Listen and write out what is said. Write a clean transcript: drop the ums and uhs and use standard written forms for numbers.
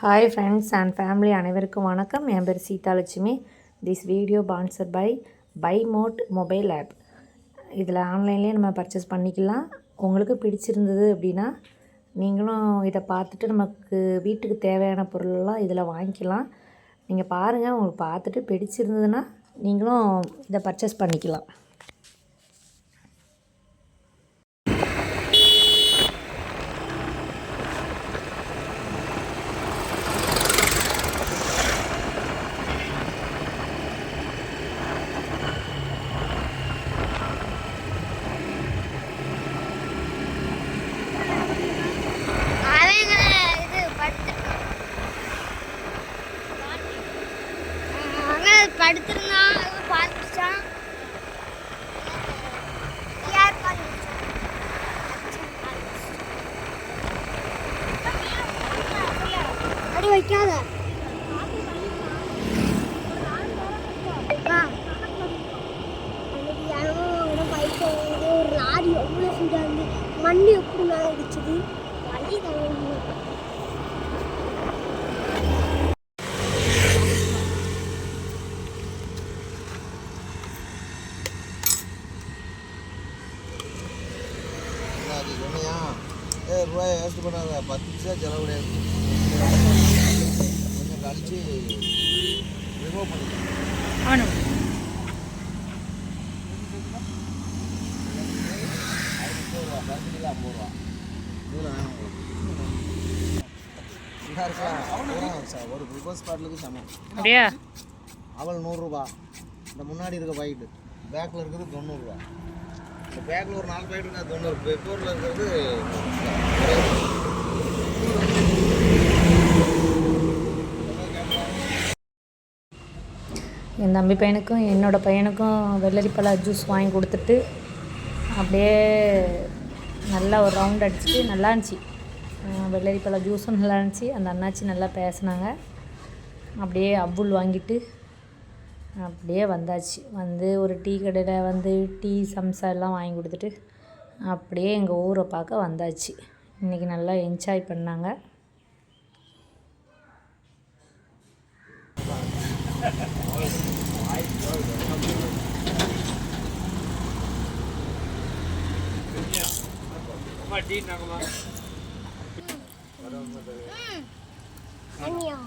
Hi friends and family அனைவருக்கும் வணக்கம். என் பேர் Seethalakshmi. This video sponsored by Mod mobile app. இதில் ஆன்லைன்லேயே நம்ம பர்ச்சேஸ் பண்ணிக்கலாம். உங்களுக்கு பிடிச்சிருந்தது அப்படின்னா நீங்களும் இதை பார்த்துட்டு நமக்கு வீட்டுக்கு தேவையான பொருளெல்லாம் இதில் வாங்கிக்கலாம். நீங்கள் பாருங்கள், உங்களுக்கு பார்த்துட்டு பிடிச்சிருந்ததுன்னா நீங்களும் இதை பர்ச்சேஸ் பண்ணிக்கலாம். படுத்துருந்தான் பார்த்துட்டான். அடி வைக்காத ஒரு லாரி எவ்வளோ சீடா இருந்து மண்ணு எப்படி மேலே அடிச்சுது. வழி தான் ரூபாய் வேஸ்ட் பண்ணாத, 10 பைசா செலவு கிடையாது. கொஞ்சம் கழிச்சு ரிமூவ் பண்ணிக்கலாம். ஒரு ரிவர்ஸ் பாட்டிலுக்கு சமம். அவள் 100 ரூபா. இந்த முன்னாடி இருக்க பாக்கெட்டு பேக்கில் இருக்கிறது 90 ரூபா. இந்த பேக்கில் ஒரு 4 பாக்கெட் இருக்கா 90. பேப்பரில் இருக்கிறது என் தம்பி பையனுக்கும் என்னோடய பையனுக்கும் வெள்ளரிப்பழ ஜூஸ் வாங்கி கொடுத்துட்டு அப்படியே நல்லா ஒரு ரவுண்ட் அடிச்சுட்டு நல்லா இருந்துச்சு. வெள்ளரிப்பழ ஜூஸும் நல்லா இருந்துச்சு. அந்த அண்ணாச்சி நல்லா பேசினாங்க. அப்படியே அவுள் வாங்கிட்டு அப்படியே வந்தாச்சு. வந்து ஒரு டீ கடையில் வந்து டீ சம்சா எல்லாம் வாங்கி கொடுத்துட்டு அப்படியே எங்கள் ஊரை பார்க்க வந்தாச்சு. இன்றைக்கி நல்லா என்ஜாய் பண்ணாங்க. அண்ணியா